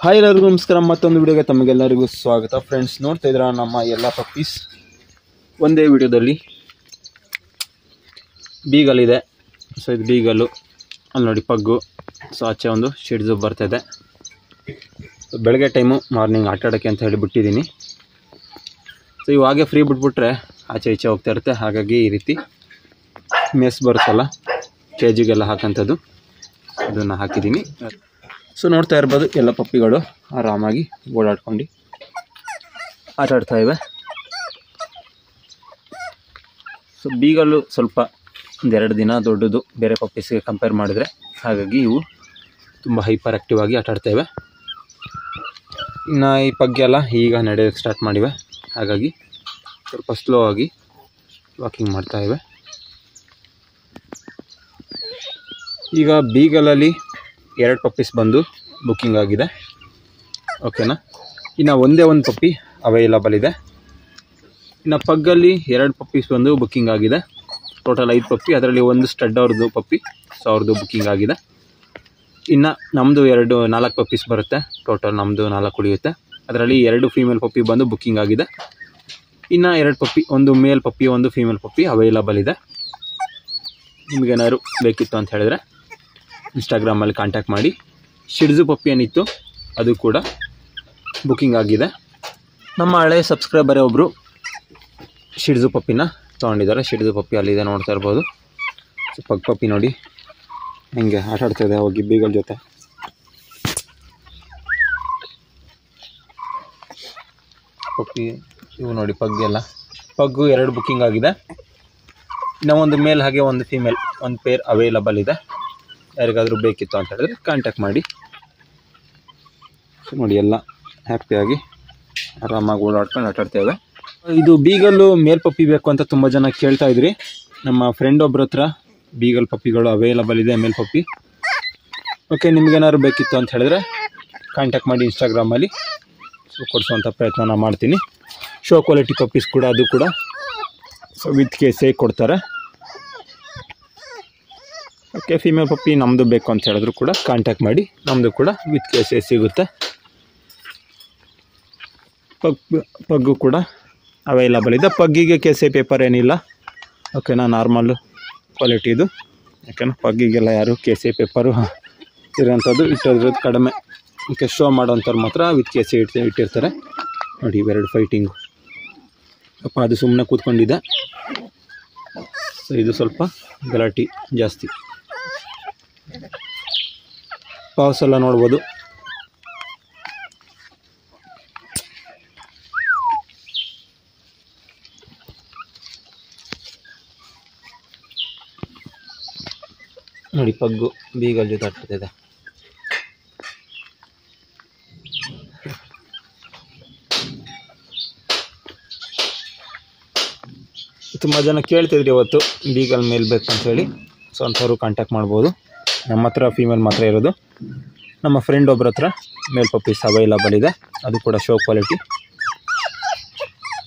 Hi ಎಲ್ಲರಿಗೂ ನಮಸ್ಕಾರ. ಮತ್ತೊಂದು ವಿಡಿಯೋಗೆ ತಮಗೆಲ್ಲರಿಗೂ ಸ್ವಾಗತ. ಫ್ರೆಂಡ್ಸ್, ನೋಡ್ತಾ ಇದ್ದೀರಾ ನಮ್ಮ ಎಲ್ಲ ಪಪ್ಪೀಸ್ ಒಂದೇ ವಿಡಿಯೋದಲ್ಲಿ. ಬೀಗಲಿದೆ. ಸೊ ಇದು ಬೀಗಲು, ಅಲ್ಲಿ ನೋಡಿ ಪಗ್ಗು. ಸೊ ಆಚೆ ಒಂದು ಶಿಡ್ಜು ಬರ್ತಾಯಿದೆ. ಬೆಳಗ್ಗೆ ಟೈಮು ಮಾರ್ನಿಂಗ್ ಆಟ ಆಡೋಕ್ಕೆ ಅಂತ ಹೇಳಿ ಬಿಟ್ಟಿದ್ದೀನಿ. ಸೊ ಇವಾಗೆ ಫ್ರೀ ಬಿಟ್ಬಿಟ್ರೆ ಆಚೆ ಈಚೆ ಹೋಗ್ತಾ ಇರುತ್ತೆ. ಹಾಗಾಗಿ ಈ ರೀತಿ ಮೆಸ್ ಬರುತ್ತಲ್ಲ, ಕೇಜಿಗೆಲ್ಲ ಹಾಕೋಂಥದ್ದು, ಅದನ್ನು ಹಾಕಿದ್ದೀನಿ. ಸೊ ನೋಡ್ತಾ ಇರ್ಬೋದು, ಎಲ್ಲ ಪಪ್ಪಿಗಳು ಆರಾಮಾಗಿ ಓಡಾಡ್ಕೊಂಡು ಆಟ ಆಡ್ತಾ ಇವೆ. ಸೊ ಬೀಗಲು ಸ್ವಲ್ಪ ಒಂದೆರಡು ದಿನ ದೊಡ್ಡದು ಬೇರೆ ಪಪ್ಪೀಸ್ಗೆ ಕಂಪೇರ್ ಮಾಡಿದರೆ. ಹಾಗಾಗಿ ಇವು ತುಂಬ ಹೈಪರ್ ಆ್ಯಕ್ಟಿವ್ ಆಗಿ ಆಟ ಆಡ್ತಾಯಿವೆ. ಇನ್ನು ಈ ಪಗ್ಗೆಲ್ಲ ಈಗ ನಡೆಯೋಕ್ಕೆ ಸ್ಟಾರ್ಟ್ ಮಾಡಿವೆ. ಹಾಗಾಗಿ ಸ್ವಲ್ಪ ಸ್ಲೋ ಆಗಿ ವಾಕಿಂಗ್ ಮಾಡ್ತಾಯಿವೆ. ಈಗ ಬೀಗಲಲ್ಲಿ 2 ಪಪ್ಪೀಸ್ ಬಂದು ಬುಕ್ಕಿಂಗ್ ಆಗಿದೆ. ಓಕೆನಾ. ಇನ್ನು ಒಂದೇ ಒಂದು ಪಪ್ಪಿ ಅವೈಲಬಲ್ ಇದೆ. ಇನ್ನು ಪಗ್ಗಲ್ಲಿ 2 ಪಪ್ಪೀಸ್ ಬಂದು ಬುಕ್ಕಿಂಗ್ ಆಗಿದೆ. ಟೋಟಲ್ 5 ಪಪ್ಪಿ. ಅದರಲ್ಲಿ ಒಂದು ಸ್ಟಡ್ ಅವ್ರದ್ದು ಪಪ್ಪಿ, ಸೊ ಅವ್ರದ್ದು ಬುಕ್ಕಿಂಗ್ ಆಗಿದೆ. ಇನ್ನು ನಮ್ಮದು 4 ಪಪ್ಪೀಸ್ ಬರುತ್ತೆ. ಟೋಟಲ್ ನಮ್ಮದು 4 ಉಳಿಯುತ್ತೆ. ಅದರಲ್ಲಿ 2 ಫೀಮೇಲ್ ಪಪ್ಪಿ ಬಂದು ಬುಕ್ಕಿಂಗ್ ಆಗಿದೆ. ಇನ್ನು 2 ಪಪ್ಪಿ, ಒಂದು ಮೇಲ್ ಪಪ್ಪಿ ಒಂದು ಫೀಮೇಲ್ ಪಪ್ಪಿ ಅವೈಲಬಲ್ ಇದೆ. ನಿಮಗೇನಾದ್ರು ಬೇಕಿತ್ತು ಅಂತ ಹೇಳಿದ್ರೆ ಇನ್ಸ್ಟಾಗ್ರಾಮಲ್ಲಿ ಕಾಂಟ್ಯಾಕ್ಟ್ ಮಾಡಿ. ಶಿಡ್ಜು ಪಪ್ಪಿ ಏನಿತ್ತು ಅದು ಕೂಡ ಬುಕ್ಕಿಂಗ್ ಆಗಿದೆ. ನಮ್ಮ ಹಳೆ ಸಬ್ಸ್ಕ್ರೈಬರೇ ಒಬ್ಬರು ಶಿಡ್ಜು ಪಪ್ಪಿನ ತೊಗೊಂಡಿದ್ದಾರೆ. ಶಿಡ್ಜು ಪಪ್ಪಿ ಅಲ್ಲಿದೆ, ನೋಡ್ತಾ ಇರ್ಬೋದು. ಸೊ ಪಪ್ಪಿ ನೋಡಿ ಹಿಂಗೆ ಆಟ ಆಡ್ತಾಯಿದೆ ಹೋಗಿ ಬೀಗಲ್ ಜೊತೆ. ಪಪ್ಪಿ ಇವು ನೋಡಿ ಪಗ್ಗೆಲ್ಲ. ಪಗ್ಗು 2 ಬುಕ್ಕಿಂಗ್ ಆಗಿದೆ. ಇನ್ನು ಒಂದು ಮೇಲ್ ಹಾಗೆ ಒಂದು ಫೀಮೇಲ್, ಒಂದು ಪೇರ್ ಅವೈಲಬಲ್ ಇದೆ. ಯಾರಿಗಾದರೂ ಬೇಕಿತ್ತು ಅಂತ ಹೇಳಿದ್ರೆ ಕಾಂಟ್ಯಾಕ್ಟ್ ಮಾಡಿ. ಸೊ ನೋಡಿ, ಎಲ್ಲ ಹ್ಯಾಪಿಯಾಗಿ ಆರಾಮಾಗಿ ಓಡಾಡ್ಕೊಂಡು ಆಟಾಡ್ತೇವೆ. ಇದು ಬೀಗಲ್ಲು ಮೇಲ್ ಪಪ್ಪಿ ಬೇಕು ಅಂತ ತುಂಬ ಜನ ಕೇಳ್ತಾ ಇದ್ರಿ. ನಮ್ಮ ಫ್ರೆಂಡ್ ಒಬ್ಬರ ಹತ್ರ ಬೀಗಲ್ ಪಪ್ಪಿಗಳು ಅವೈಲಬಲ್ ಇದೆ, ಮೇಲ್ ಪಪ್ಪಿ. ಓಕೆ, ನಿಮಗೇನಾದ್ರು ಬೇಕಿತ್ತು ಅಂತ ಹೇಳಿದ್ರೆ ಕಾಂಟ್ಯಾಕ್ಟ್ ಮಾಡಿ ಇನ್ಸ್ಟಾಗ್ರಾಮಲ್ಲಿ. ಸೊ ಕೊಡಿಸುವಂಥ ಪ್ರಯತ್ನ ಮಾಡ್ತೀನಿ. ಶೋ ಕ್ವಾಲಿಟಿ ಪಪ್ಪೀಸ್ ಕೂಡ, ಅದು ಕೂಡ ಸೊ ವಿತ್ ಕೇಸೇ ಕೊಡ್ತಾರೆ. ಓಕೆ, ಫೀಮೇಲ್ ಪಪ್ಪಿ ನಮ್ಮದು ಬೇಕು ಅಂತ ಹೇಳಿದ್ರು ಕೂಡ ಕಾಂಟ್ಯಾಕ್ಟ್ ಮಾಡಿ. ನಮ್ಮದು ಕೂಡ ವಿತ್ ಕೇಸೇ ಸಿಗುತ್ತೆ. ಪಗ್ಗು ಕೂಡ ಅವೈಲಬಲ್ ಇದೆ. ಪಗ್ಗಿಗೆ ಕೇಸೆ ಪೇಪರ್ ಏನಿಲ್ಲ. ಓಕೆನಾ, ನಾರ್ಮಲ್ಲು ಕ್ವಾಲಿಟಿ ಇದು. ಯಾಕೆನಾ ಪಗ್ಗಿಗೆಲ್ಲ ಯಾರು ಕೇಸೆ ಪೇಪರು ಇರೋಂಥದ್ದು ಇಟ್ಟಿರೋದು ಕಡಿಮೆ. ಓಕೆ, ಶೋ ಮಾಡೋಂಥವ್ರು ಮಾತ್ರ ವಿತ್ ಕೇಸೆ ಇಟ್ಟಿರ್ತಾರೆ. ನೋಡಿ ಇವೆರಡು ಫೈಟಿಂಗು. ಅಪ್ಪ ಅದು ಸುಮ್ಮನೆ ಕೂತ್ಕೊಂಡಿದೆ. ಸೊ ಇದು ಸ್ವಲ್ಪ ಗಲಾಟೆ ಜಾಸ್ತಿ. ಪಾವ್ಸ್ ಎಲ್ಲ ನೋಡ್ಬೋದು. ನೋಡಿ ಪಗ್ಗು ಬೀಗಲ್ ಜೊತೆ ಆಡ್ತಿದೆ. ತುಂಬ ಜನ ಕೇಳ್ತಿದ್ರಿ ಇವತ್ತು ಬೀಗಲ್ ಮೇಲ್ ಬೇಕಂತ ಹೇಳಿ. ಸೊ ಅಂಥವ್ರು ಕಾಂಟ್ಯಾಕ್ಟ್ ಮಾಡ್ಬೋದು. ನಮ್ಮ ಹತ್ರ ಫೀಮೇಲ್ ಮಾತ್ರ ಇರೋದು. ನಮ್ಮ ಫ್ರೆಂಡ್ ಒಬ್ಬರ ಹತ್ರ ಮೇಲ್ ಪಪ್ಪೀಸ್ ಅವೈಲಬಲ್ ಇದೆ, ಅದು ಕೂಡ ಶೋ ಕ್ವಾಲಿಟಿ.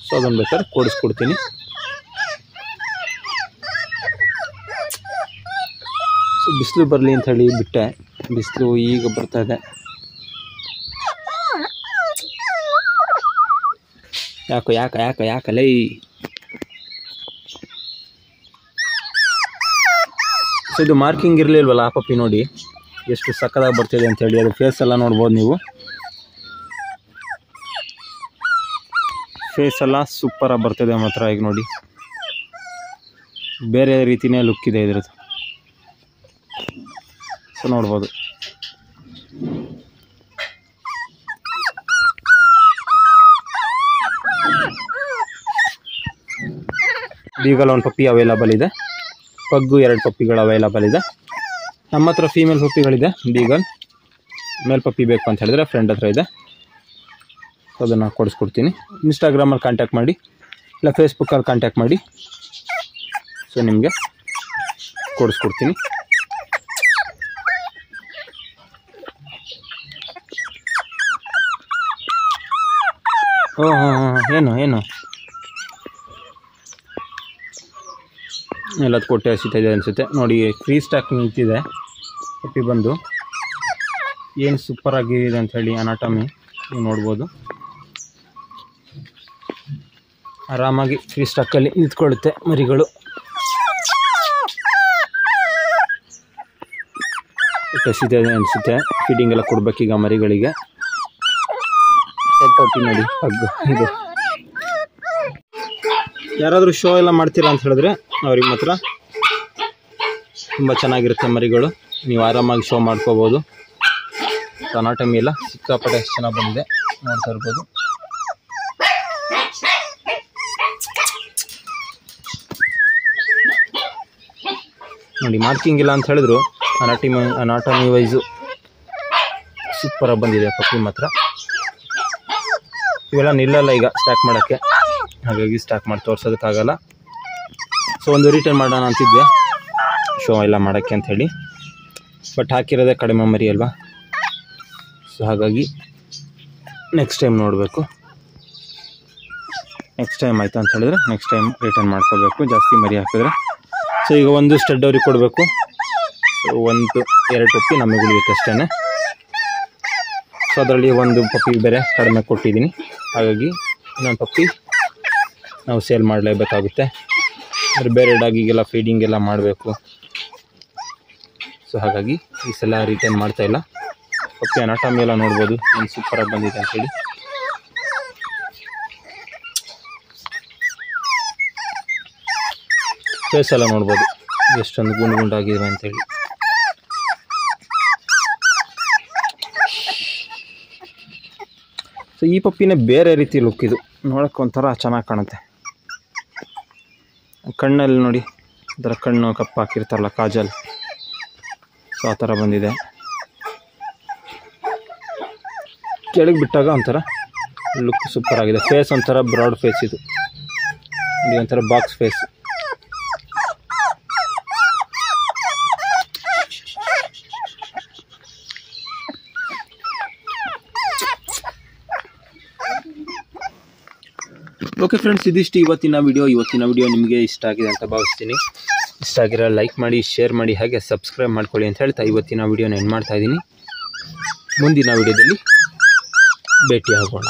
ಸೊ ಅದನ್ನು ಬೇಕಾದ್ರೆ ಕೊಡಿಸ್ಕೊಡ್ತೀನಿ. ಸೊ ಬಿಸಿಲು ಬರಲಿ ಅಂತ ಹೇಳಿ ಬಿಟ್ಟೆ. ಬಿಸಿಲು ಈಗ ಬರ್ತಾ ಇದೆ. ಯಾಕಲೇ. ಸೊ ಇದು ಮಾರ್ಕಿಂಗ್ ಇರಲಿಲ್ವಲ್ಲ ಆ ಪಪ್ಪಿ, ನೋಡಿ ಎಷ್ಟು ಸಕ್ಕದಾಗಿ ಬರ್ತಿದೆ ಅಂಥೇಳಿ. ಅದು ಫೇಸ್ ಎಲ್ಲ ನೋಡ್ಬೋದು ನೀವು. ಫೇಸ್ ಎಲ್ಲ ಸೂಪರಾಗಿ ಬರ್ತಿದೆ ಮಾತ್ರ. ಈಗ ನೋಡಿ ಬೇರೆ ರೀತಿಯೇ ಲುಕ್ ಇದೆ ಇದ್ರದ್ದು. ಸೊ ನೋಡ್ಬೋದು. ಬೀಗಲ್ ಒಂದು ಪಪ್ಪಿ ಅವೈಲಬಲ್ ಇದೆ. ಪಗ್ಗು 2 ಪಪ್ಪಿಗಳು ಅವೈಲಬಲ್ ಇದೆ. ನಮ್ಮ ಹತ್ರ ಫೀಮೇಲ್ ಪಪ್ಪಿಗಳಿದೆ ಬೀಗಲ್. ಮೇಲ್ ಪಪ್ಪಿ ಬೇಕು ಅಂತ ಹೇಳಿದ್ರೆ ಫ್ರೆಂಡ್ ಹತ್ರ ಇದೆ. ಸೊ ಅದನ್ನು ಕೊಡಿಸ್ಕೊಡ್ತೀನಿ. ಇನ್ಸ್ಟಾಗ್ರಾಮಲ್ಲಿ ಕಾಂಟ್ಯಾಕ್ಟ್ ಮಾಡಿ, ಇಲ್ಲ ಫೇಸ್ಬುಕ್ಕಲ್ಲಿ ಕಾಂಟ್ಯಾಕ್ಟ್ ಮಾಡಿ. ಸೊ ನಿಮಗೆ ಕೊಡಿಸ್ಕೊಡ್ತೀನಿ. ಏನು ಎಲ್ಲದು ಕೊಟ್ಟೆ ಹಸಿತಾ ಇದೆ ಅನಿಸುತ್ತೆ. ನೋಡಿ ಫ್ರೀ ಸ್ಟಾಕ್ ನಿಂತಿದೆ ಪಪ್ಪಿ ಬಂದು. ಏನು ಸೂಪರ್ ಆಗಿದೆ ಅಂಥೇಳಿ ಅನಾಟಮಿ ನೀವು ನೋಡ್ಬೋದು. ಆರಾಮಾಗಿ ಫ್ರೀ ಸ್ಟಾಕಲ್ಲಿ ನಿಂತ್ಕೊಳ್ಳುತ್ತೆ ಮರಿಗಳು. ಹಸಿದೆ ಅನಿಸುತ್ತೆ, ಫೀಡಿಂಗ್ ಎಲ್ಲ ಕೊಡ್ಬೇಕೀಗ ಮರಿಗಳಿಗೆ. ಪಪ್ಪಿ ನೋಡಿ ಹಗ್ಗು ಇದು. ಯಾರಾದರೂ ಶೋ ಎಲ್ಲ ಮಾಡ್ತೀರಾ ಅಂತ ಹೇಳಿದ್ರೆ ಅವ್ರಿಗೆ ಮಾತ್ರ ತುಂಬ ಚೆನ್ನಾಗಿರುತ್ತೆ ಮರಿಗಳು, ನೀವು ಆರಾಮಾಗಿ ಶೋ ಮಾಡ್ಕೋಬೋದು. ಅನಾಟಮಿ ಎಲ್ಲ ಸಿಕ್ಕಾಪಟ್ಟೆ ಎಷ್ಟು ಚೆನ್ನಾಗಿ ಬಂದಿದೆ ನೋಡ್ತಾ ಇರ್ಬೋದು. ನೋಡಿ ಮಾರ್ಕಿಂಗ್ ಇಲ್ಲ ಅಂತ ಹೇಳಿದ್ರು ಅನಾಟಮಿ ವೈಸು ಸೂಪರಾಗಿ ಬಂದಿದೆ ಪಪ್ಪಿ ಮಾತ್ರ. ಇವೆಲ್ಲ ನಿಲ್ಲಲ್ಲ ಈಗ ಸ್ಟ್ಯಾಕ್ ಮಾಡೋಕ್ಕೆ, ಹಾಗಾಗಿ ಸ್ಟ್ಯಾಕ್ ಮಾಡಿ ತೋರ್ಸೋದಕ್ಕಾಗಲ್ಲ. ಸೊ ಒಂದು ರಿಟರ್ನ್ ಮಾಡೋಣ ಅಂತಿದ್ದೆ ಶೋ ಎಲ್ಲ ಮಾಡೋಕ್ಕೆ ಅಂಥೇಳಿ, ಬಟ್ ಹಾಕಿರೋದೇ ಕಡಿಮೆ ಮರಿ ಅಲ್ವಾ. ಸೊ ಹಾಗಾಗಿ ನೆಕ್ಸ್ಟ್ ಟೈಮ್ ನೋಡಬೇಕು. ನೆಕ್ಸ್ಟ್ ಟೈಮ್ ಆಯಿತು ಅಂತ ಹೇಳಿದ್ರೆ ನೆಕ್ಸ್ಟ್ ಟೈಮ್ ರಿಟರ್ನ್ ಮಾಡ್ಕೋಬೇಕು ಜಾಸ್ತಿ ಮರಿ ಹಾಕಿದ್ರೆ. ಸೊ ಈಗ ಒಂದು ಸ್ಟಡ್ ಅವ್ರಿಗೆ ಕೊಡಬೇಕು. ಸೊ 1-2 ಪಪ್ಪಿ ನಮಗೆ ಉಳಿಯುತ್ತೆ ಅಷ್ಟೇ. ಸೊ ಅದರಲ್ಲಿ ಒಂದು ಪಪ್ಪಿ ಬೇರೆ ಕಡಿಮೆ ಕೊಟ್ಟಿದ್ದೀನಿ, ಹಾಗಾಗಿ ಇನ್ನೊಂದು ಪಪ್ಪಿ ನಾವು ಸೇಲ್ ಮಾಡಲೇಬೇಕಾಗುತ್ತೆ. ಅಂದರೆ ಬೇರೆ ಡಾಗಿಗೆಲ್ಲ ಫೀಡಿಂಗ್ ಎಲ್ಲ ಮಾಡಬೇಕು. ಸೊ ಹಾಗಾಗಿ ಈ ಸಲ ರಿಟರ್ನ್ ಮಾಡ್ತಾಯಿಲ್ಲ. ಪಪ್ಪಿ ಅನಾಟಮಿ ಎಲ್ಲ ನೋಡ್ಬೋದು ಏನು ಸೂಪರಾಗಿ ಬಂದಿದೆ ಅಂಥೇಳಿ. ಫೇಸ್ ಎಲ್ಲ ನೋಡ್ಬೋದು ಎಷ್ಟೊಂದು ಗುಂಡಾಗಿದೆ ಅಂಥೇಳಿ. ಸೊ ಈ ಪಪ್ಪಿನೇ ಬೇರೆ ರೀತಿ ಲುಕ್, ಇದು ನೋಡೋಕ್ಕೆ ಒಂಥರ ಚೆನ್ನಾಗಿ ಕಾಣುತ್ತೆ. ಕಣ್ಣಲ್ಲಿ ನೋಡಿ ಅದರ ಕಣ್ಣು ಕಪ್ಪು ಹಾಕಿರ್ತಾರಲ್ಲ ಕಾಜಲ್, ಸೊ ಆ ಥರ ಬಂದಿದೆ. ಕೆಳಗೆ ಬಿಟ್ಟಾಗ ಒಂಥರ ಲುಕ್ ಸೂಪರ್ ಆಗಿದೆ. ಫೇಸ್ ಒಂಥರ ಬ್ರಾಡ್ ಫೇಸ್, ಇದು ನೋಡಿ ಒಂಥರ ಬಾಕ್ಸ್ ಫೇಸ್. ಓಕೆ ಫ್ರೆಂಡ್ಸ್, ಇದಿಷ್ಟು ಇವತ್ತಿನ ವಿಡಿಯೋ ನಿಮಗೆ ಇಷ್ಟ ಆಗಿದೆ ಅಂತ ಭಾವಿಸ್ತೀನಿ. ಇಷ್ಟ ಆಗಿರೋ ಲೈಕ್ ಮಾಡಿ, ಶೇರ್ ಮಾಡಿ, ಹಾಗೆ ಸಬ್ಸ್ಕ್ರೈಬ್ ಮಾಡ್ಕೊಳ್ಳಿ ಅಂತ ಹೇಳ್ತಾ ಇವತ್ತಿನ ವಿಡಿಯೋನ ಎಂಡ್ ಮಾಡ್ತಾ ಇದ್ದೀನಿ. ಮುಂದಿನ ವಿಡಿಯೋದಲ್ಲಿ ಭೇಟಿಯಾಗೋಣ.